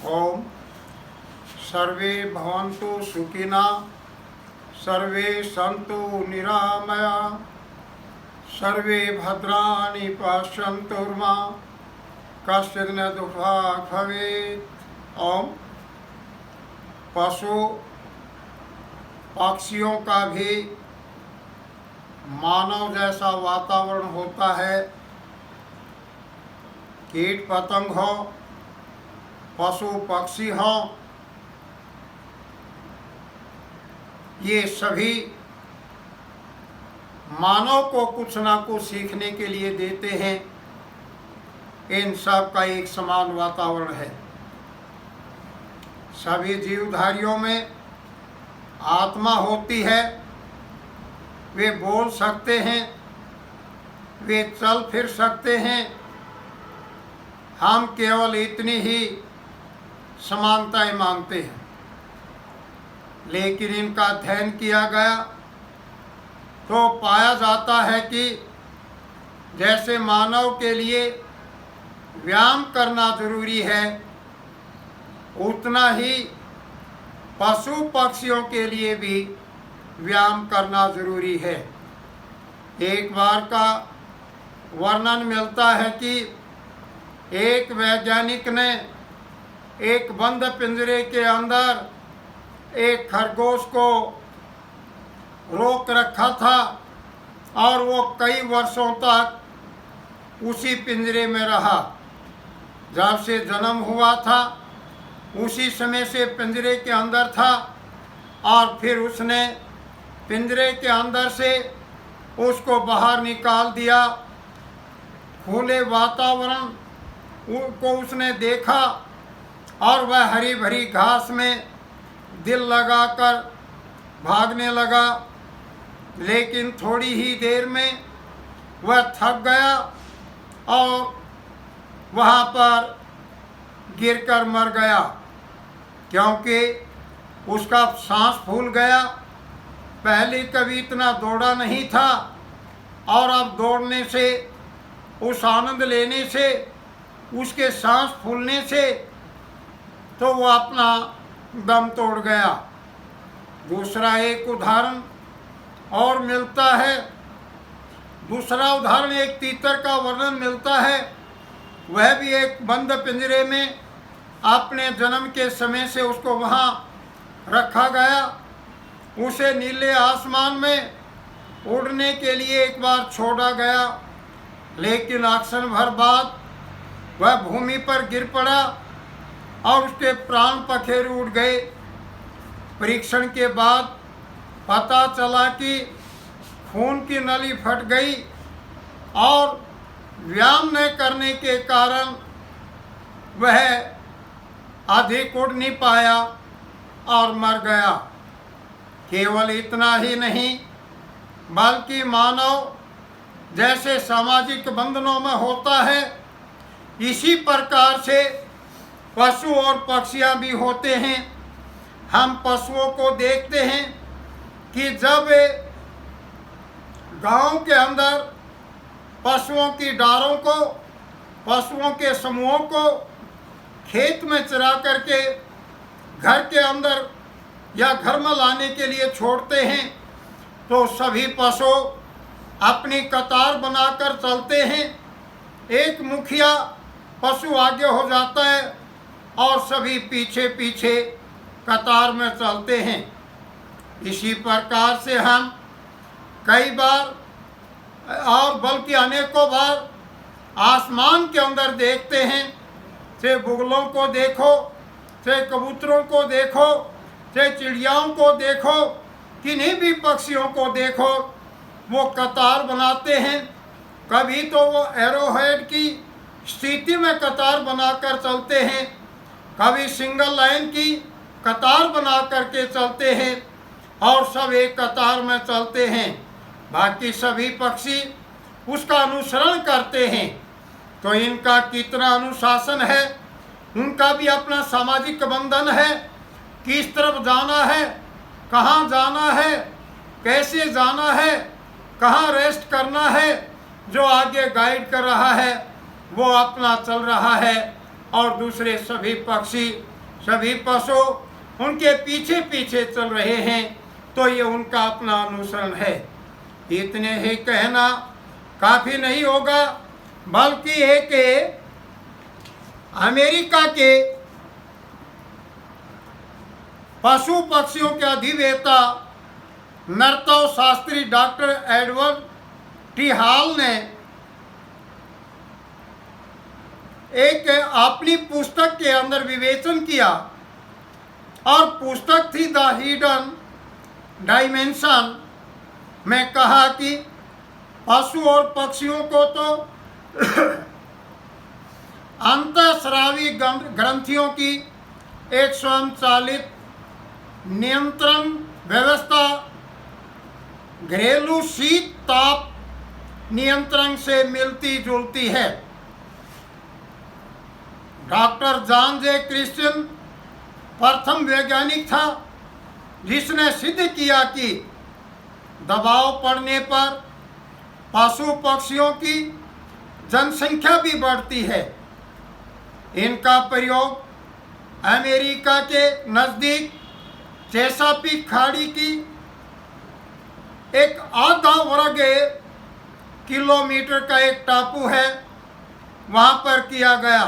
ओम सर्वे भवन्तु सुखिनः सर्वे सन्तु निरामयाः सर्वे भद्राणि पश्यन्तु मा कश्चित् न दुःखभाग् भवेत्। ओम पशु पक्षियों का भी मानव जैसा वातावरण होता है। कीट पतंग हो, पशु पक्षी हो, ये सभी मानव को कुछ ना कुछ सीखने के लिए देते हैं। इन सब का एक समान वातावरण है। सभी जीवधारियों में आत्मा होती है। वे बोल सकते हैं, वे चल फिर सकते हैं। हम केवल इतनी ही समानताएं मांगते हैं। लेकिन इनका अध्ययन किया गया तो पाया जाता है कि जैसे मानव के लिए व्यायाम करना जरूरी है, उतना ही पशु पक्षियों के लिए भी व्यायाम करना जरूरी है। एक बार का वर्णन मिलता है कि एक वैज्ञानिक ने एक बंद पिंजरे के अंदर एक खरगोश को रोक रखा था और वो कई वर्षों तक उसी पिंजरे में रहा। जब से जन्म हुआ था उसी समय से पिंजरे के अंदर था और फिर उसने पिंजरे के अंदर से उसको बाहर निकाल दिया। खुले वातावरण को उसने देखा और वह हरी भरी घास में दिल लगाकर भागने लगा। लेकिन थोड़ी ही देर में वह थक गया और वहाँ पर गिरकर मर गया, क्योंकि उसका सांस फूल गया। पहले कभी इतना दौड़ा नहीं था और अब दौड़ने से, उस आनंद लेने से, उसके सांस फूलने से तो वो अपना दम तोड़ गया। दूसरा एक उदाहरण और मिलता है। दूसरा उदाहरण एक तीतर का वर्णन मिलता है। वह भी एक बंद पिंजरे में अपने जन्म के समय से उसको वहाँ रखा गया। उसे नीले आसमान में उड़ने के लिए एक बार छोड़ा गया, लेकिन अक्सर भर बाद वह भूमि पर गिर पड़ा और उसके प्राण पखेरु उड़ गए। परीक्षण के बाद पता चला कि खून की नली फट गई और व्यायाम न करने के कारण वह अधिक उड़ नहीं पाया और मर गया। केवल इतना ही नहीं, बल्कि मानव जैसे सामाजिक बंधनों में होता है, इसी प्रकार से पशु और पक्षियाँ भी होते हैं। हम पशुओं को देखते हैं कि जब वे गांव के अंदर पशुओं की डारों को, पशुओं के समूहों को खेत में चरा करके घर के अंदर या घर में लाने के लिए छोड़ते हैं, तो सभी पशु अपनी कतार बनाकर चलते हैं। एक मुखिया पशु आगे हो जाता है और सभी पीछे पीछे कतार में चलते हैं। इसी प्रकार से हम कई बार और बल्कि अनेकों बार आसमान के अंदर देखते हैं। चाहे बुगलों को देखो, चाहे कबूतरों को देखो, चाहे चिड़ियाओं को देखो, किन्हीं भी पक्षियों को देखो, वो कतार बनाते हैं। कभी तो वो एरोहेड की स्थिति में कतार बनाकर चलते हैं, कभी सिंगल लाइन की कतार बना करके चलते हैं और सब एक कतार में चलते हैं। बाकी सभी पक्षी उसका अनुसरण करते हैं। तो इनका कितना अनुशासन है, उनका भी अपना सामाजिक बंधन है। किस तरफ जाना है, कहाँ जाना है, कैसे जाना है, कहाँ रेस्ट करना है, जो आगे गाइड कर रहा है वो अपना चल रहा है और दूसरे सभी पक्षी सभी पशु उनके पीछे पीछे चल रहे हैं, तो ये उनका अपना अनुसरण है। इतने ही कहना काफ़ी नहीं होगा, बल्कि एक अमेरिका के पशु पक्षियों के अधिवेता नर्तव शास्त्री डॉक्टर एडवर्ड टी हॉल ने एक अपनी पुस्तक के अंदर विवेचन किया, और पुस्तक थी द हिडन डायमेंशन, में कहा कि पशु और पक्षियों को तो अंतःस्रावी ग्रंथियों की एक स्वयंचालित नियंत्रण व्यवस्था घरेलू शीत ताप नियंत्रण से मिलती जुलती है। डॉक्टर जॉन जे क्रिश्चियन प्रथम वैज्ञानिक था जिसने सिद्ध किया कि दबाव पड़ने पर पशु पक्षियों की जनसंख्या भी बढ़ती है। इनका प्रयोग अमेरिका के नज़दीक चेसापीक खाड़ी की एक आधा वर्ग किलोमीटर का एक टापू है, वहाँ पर किया गया।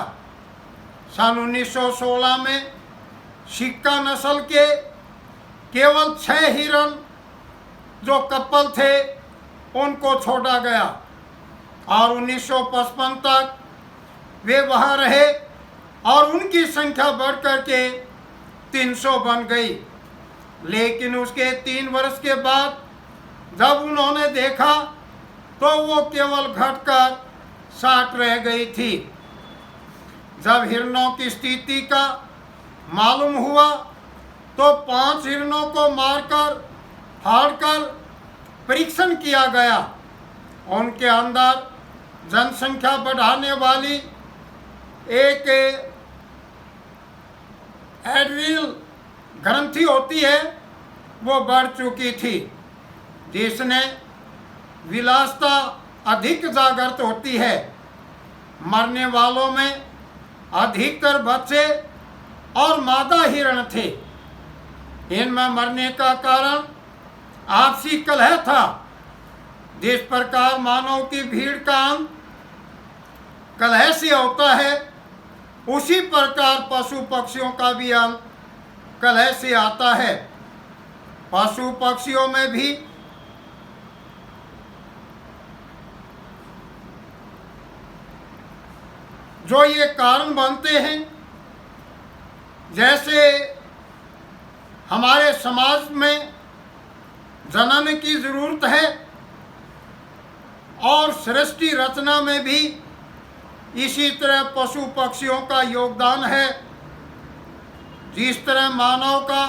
सन 1916 में सिक्का नस्ल के केवल 6 हिरण जो कपल थे उनको छोड़ा गया, और 1955 तक वे वहाँ रहे और उनकी संख्या बढ़कर के 300 बन गई। लेकिन उसके 3 वर्ष के बाद जब उन्होंने देखा तो वो केवल घटकर 60 रह गई थी। जब हिरणों की स्थिति का मालूम हुआ तो 5 हिरणों को मारकर फाड़कर परीक्षण किया गया। उनके अंदर जनसंख्या बढ़ाने वाली एक एड्रिनल ग्रंथि होती है, वो बढ़ चुकी थी, जिसने विलासता अधिक जागृत होती है। मरने वालों में अधिकतर बच्चे और मादा हिरण थे। इनमें मरने का कारण आपसी कलह था। जिस प्रकार मानव की भीड़ का अंत कलह से होता है, उसी प्रकार पशु पक्षियों का भी अंत कलह से आता है। पशु पक्षियों में भी जो ये कारण बनते हैं, जैसे हमारे समाज में जनन की जरूरत है और सृष्टि रचना में भी इसी तरह पशु पक्षियों का योगदान है। जिस तरह मानव का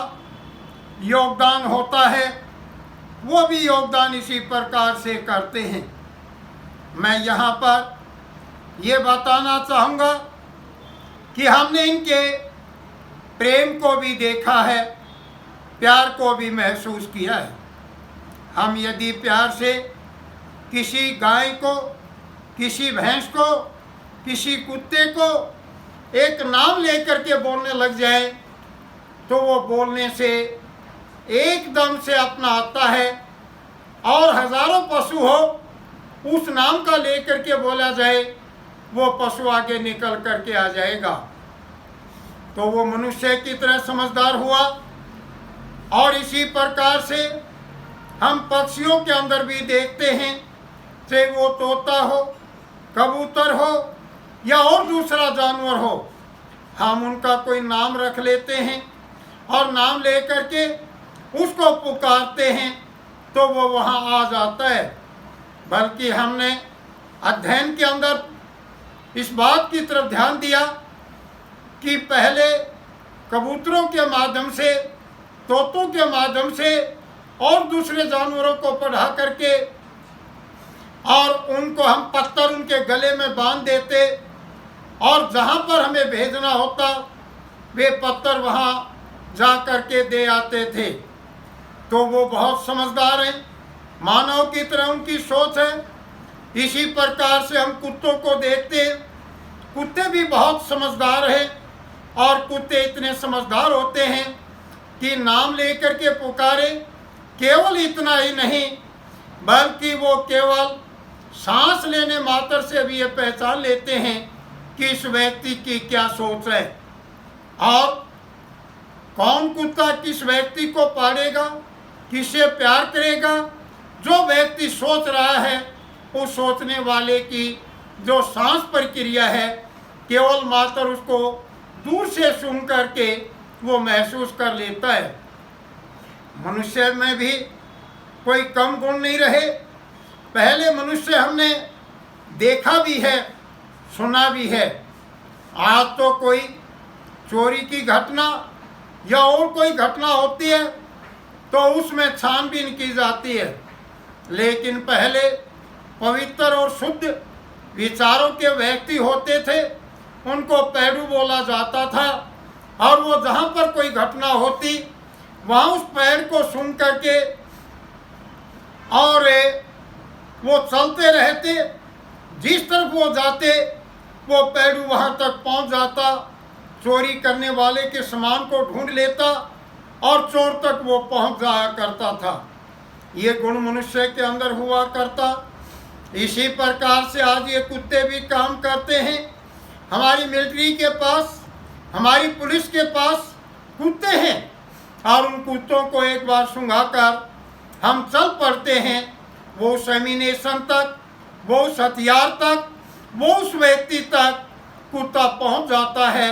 योगदान होता है, वो भी योगदान इसी प्रकार से करते हैं। मैं यहाँ पर ये बताना चाहूँगा कि हमने इनके प्रेम को भी देखा है, प्यार को भी महसूस किया है। हम यदि प्यार से किसी गाय को, किसी भैंस को, किसी कुत्ते को एक नाम लेकर के बोलने लग जाए, तो वो बोलने से एकदम से अपना आता है, और हजारों पशु हो, उस नाम का लेकर के बोला जाए, वो पशु आगे निकल करके आ जाएगा। तो वो मनुष्य की तरह समझदार हुआ। और इसी प्रकार से हम पक्षियों के अंदर भी देखते हैं, चाहे वो तोता हो, कबूतर हो या और दूसरा जानवर हो, हम उनका कोई नाम रख लेते हैं और नाम लेकर के उसको पुकारते हैं, तो वो वहाँ आ जाता है। बल्कि हमने अध्ययन के अंदर इस बात की तरफ ध्यान दिया कि पहले कबूतरों के माध्यम से, तोतों के माध्यम से और दूसरे जानवरों को पढ़ा करके, और उनको हम पत्थर उनके गले में बांध देते, और जहाँ पर हमें भेजना होता वे पत्थर वहाँ जा करके दे आते थे। तो वो बहुत समझदार हैं, मानव की तरह उनकी सोच है। इसी प्रकार से हम कुत्तों को देखते हैं, कुत्ते भी बहुत समझदार हैं, और कुत्ते इतने समझदार होते हैं कि नाम लेकर के पुकारे। केवल इतना ही नहीं, बल्कि वो केवल सांस लेने मात्र से भी ये पहचान लेते हैं कि इस व्यक्ति की क्या सोच है और कौन कुत्ता किस व्यक्ति को पालेगा, किससे प्यार करेगा। जो व्यक्ति सोच रहा है उस सोचने वाले की जो सांस प्रक्रिया है केवल मात्र उसको दूर से सुन करके वो महसूस कर लेता है। मनुष्य में भी कोई कम गुण नहीं रहे। पहले मनुष्य हमने देखा भी है, सुना भी है। आज तो कोई चोरी की घटना या और कोई घटना होती है तो उसमें छानबीन की जाती है, लेकिन पहले पवित्र और शुद्ध विचारों के व्यक्ति होते थे, उनको पैरू बोला जाता था और वो जहाँ पर कोई घटना होती वहाँ उस पैर को सुन करके और वो चलते रहते। जिस तरफ वो जाते वो पैरू वहाँ तक पहुँच जाता, चोरी करने वाले के सामान को ढूंढ लेता और चोर तक वो पहुँच जाया करता था। ये गुण मनुष्य के अंदर हुआ करता। इसी प्रकार से आज ये कुत्ते भी काम करते हैं। हमारी मिलिट्री के पास, हमारी पुलिस के पास कुत्ते हैं और उन कुत्तों को एक बार सूंघाकर हम चल पड़ते हैं। वो उस एमिनेशन तक, वो उस हथियार तक, वो उस व्यक्ति तक कुत्ता पहुंच जाता है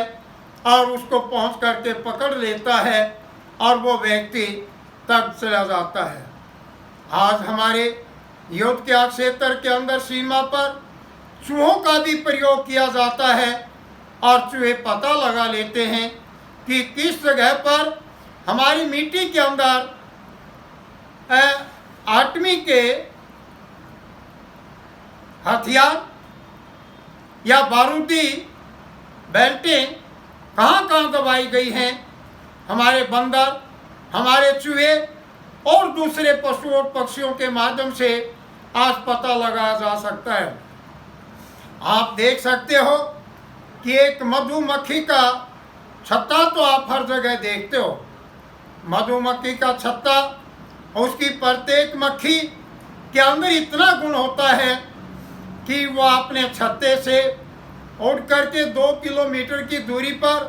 और उसको पहुंच करके पकड़ लेता है और वो व्यक्ति तक चला जाता है। आज हमारे युद्ध के क्षेत्र के अंदर सीमा पर चूहों का भी प्रयोग किया जाता है और चूहे पता लगा लेते हैं कि किस जगह पर हमारी मिट्टी के अंदर आर्मी के हथियार या बारूदी बेल्टें कहाँ कहाँ दबाई गई हैं। हमारे बंदर, हमारे चूहे और दूसरे पशु और पक्षियों के माध्यम से आज पता लगाया जा सकता है। आप देख सकते हो कि एक मधुमक्खी का छत्ता तो आप हर जगह देखते हो। मधुमक्खी का छत्ता, उसकी प्रत्येक मक्खी के अंदर इतना गुण होता है कि वह अपने छत्ते से उड़ करके 2 किलोमीटर की दूरी पर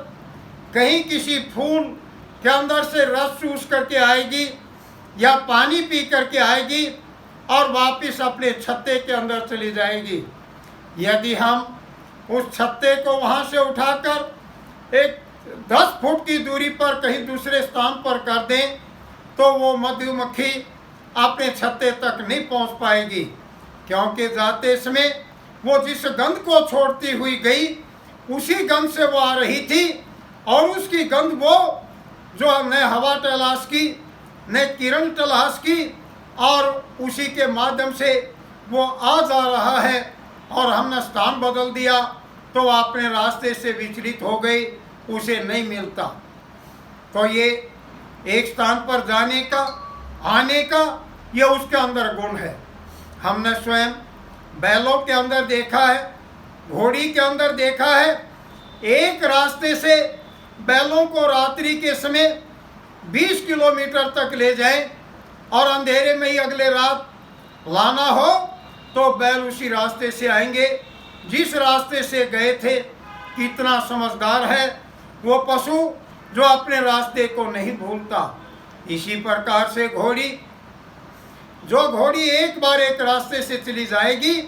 कहीं किसी फूल के अंदर से रस चूस करके आएगी या पानी पी करके आएगी और वापस अपने छत्ते के अंदर चली जाएगी। यदि हम उस छत्ते को वहाँ से उठाकर एक 10 फुट की दूरी पर कहीं दूसरे स्थान पर कर दें तो वो मधुमक्खी अपने छत्ते तक नहीं पहुँच पाएगी, क्योंकि जाते समय वो जिस गंध को छोड़ती हुई गई उसी गंध से वो आ रही थी और उसकी गंध वो जो न हवा तलाश की न किरण तलाश की और उसी के माध्यम से वो आ जा रहा है और हमने स्थान बदल दिया तो वो अपने रास्ते से विचलित हो गई, उसे नहीं मिलता। तो ये एक स्थान पर जाने का, आने का, ये उसके अंदर गुण है। हमने स्वयं बैलों के अंदर देखा है, घोड़ी के अंदर देखा है। एक रास्ते से बैलों को रात्रि के समय 20 किलोमीटर तक ले जाएं और अंधेरे में ही अगले रात लाना हो तो बैल उसी रास्ते से आएंगे जिस रास्ते से गए थे। कितना समझदार है वो पशु जो अपने रास्ते को नहीं भूलता। इसी प्रकार से घोड़ी, जो घोड़ी एक बार एक रास्ते से चली जाएगी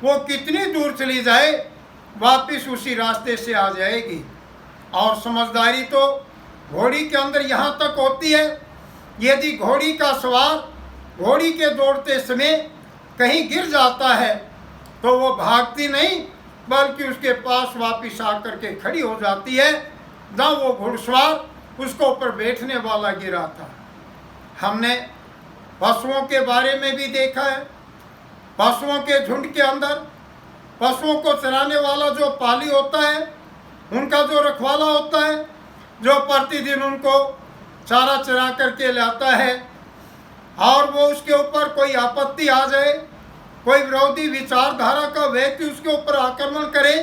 वो कितनी दूर चली जाए वापस उसी रास्ते से आ जाएगी। और समझदारी तो घोड़ी के अंदर यहाँ तक होती है, यदि घोड़ी का सवार घोड़ी के दौड़ते समय कहीं गिर जाता है तो वो भागती नहीं बल्कि उसके पास वापस आकर के खड़ी हो जाती है जहाँ वो घुड़सवार उसको ऊपर बैठने वाला गिरा था। हमने पशुओं के बारे में भी देखा है। पशुओं के झुंड के अंदर पशुओं को चराने वाला जो पाली होता है, उनका जो रखवाला होता है, जो प्रतिदिन उनको चारा चरा करके लाता है और वो उसके ऊपर कोई आपत्ति आ जाए, कोई विरोधी विचारधारा का व्यक्ति उसके ऊपर आक्रमण करे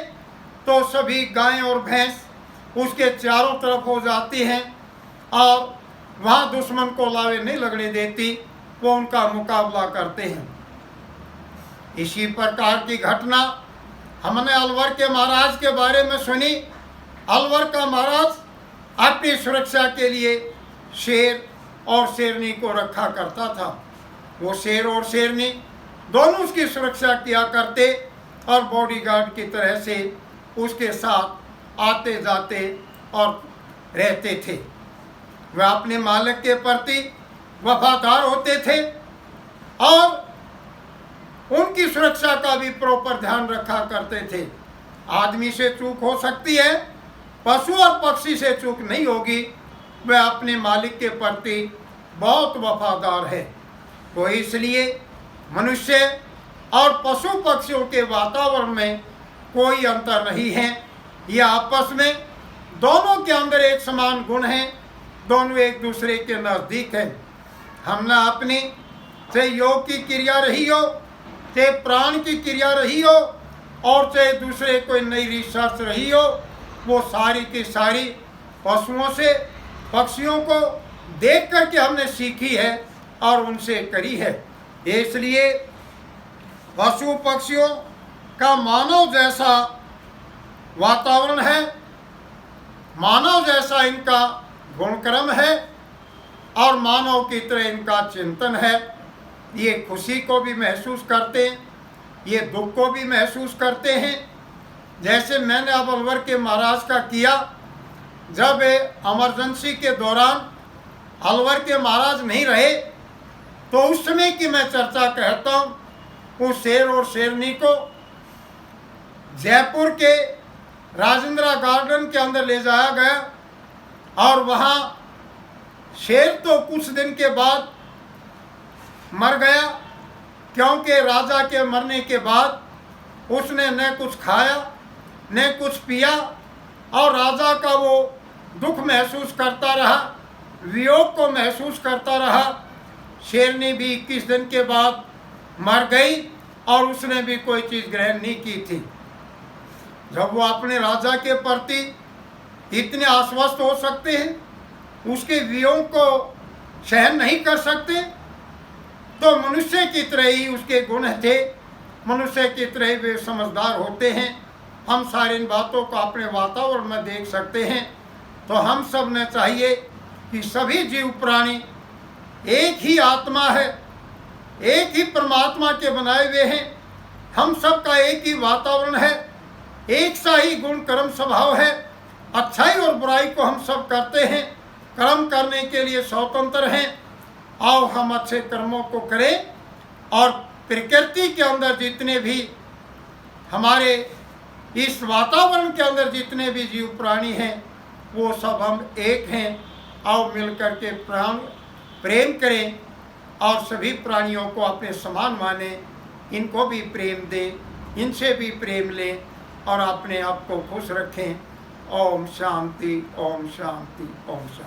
तो सभी गाय और भैंस उसके चारों तरफ हो जाती हैं और वहाँ दुश्मन को लावे नहीं लगने देती, वो उनका मुकाबला करते हैं। इसी प्रकार की घटना हमने अलवर के महाराज के बारे में सुनी। अलवर का महाराज अपनी सुरक्षा के लिए शेर और शेरनी को रखा करता था। वो शेर और शेरनी दोनों उसकी सुरक्षा किया करते और बॉडीगार्ड की तरह से उसके साथ आते जाते और रहते थे। वह अपने मालिक के प्रति वफादार होते थे और उनकी सुरक्षा का भी प्रॉपर ध्यान रखा करते थे। आदमी से चूक हो सकती है, पशु और पक्षी से चूक नहीं होगी। वह अपने मालिक के प्रति बहुत वफादार है। तो इसलिए मनुष्य और पशु पक्षियों के वातावरण में कोई अंतर नहीं है। यह आपस में दोनों के अंदर एक समान गुण हैं, दोनों एक दूसरे के नज़दीक हैं। हमने अपनी चाहे योग की क्रिया रही हो, चाहे प्राण की क्रिया रही हो और चाहे दूसरे कोई नई रिसर्च रही हो, वो सारी की सारी पशुओं से पक्षियों को देख करके हमने सीखी है और उनसे करी है। इसलिए पशु पक्षियों का मानव जैसा वातावरण है, मानव जैसा इनका गुणक्रम है और मानव की तरह इनका चिंतन है। ये खुशी को भी महसूस करते हैं, ये दुख को भी महसूस करते हैं। जैसे मैंने अब अलवर के महाराज का किया, जब इमरजेंसी के दौरान अलवर के महाराज नहीं रहे तो उस समय की मैं चर्चा कहता हूँ। उस शेर और शेरनी को जयपुर के राजेंद्रा गार्डन के अंदर ले जाया गया और वहाँ शेर तो कुछ दिन के बाद मर गया, क्योंकि राजा के मरने के बाद उसने न कुछ खाया न कुछ पिया और राजा का वो दुख महसूस करता रहा, वियोग को महसूस करता रहा। शेरनी भी 21 दिन के बाद मर गई और उसने भी कोई चीज़ ग्रहण नहीं की थी। जब वो अपने राजा के प्रति इतने आश्वस्त हो सकते हैं, उसके वियोग को सहन नहीं कर सकते, तो मनुष्य की तरह ही उसके गुण थे, मनुष्य की तरह वे समझदार होते हैं। हम सारी इन बातों को अपने वातावरण में देख सकते हैं। तो हम सब ने चाहिए कि सभी जीव प्राणी एक ही आत्मा है, एक ही परमात्मा के बनाए हुए हैं। हम सब का एक ही वातावरण है, एक सा ही गुण कर्म स्वभाव है। अच्छाई और बुराई को हम सब करते हैं, कर्म करने के लिए स्वतंत्र हैं। आओ हम अच्छे कर्मों को करें और प्रकृति के अंदर जितने भी हमारे इस वातावरण के अंदर जितने भी जीव प्राणी हैं वो सब हम एक हैं। आओ मिलकर के प्रेम करें और सभी प्राणियों को अपने समान माने, इनको भी प्रेम दें, इनसे भी प्रेम लें और अपने आप को खुश रखें। ओम शांति, ओम शांति, ओम शांति।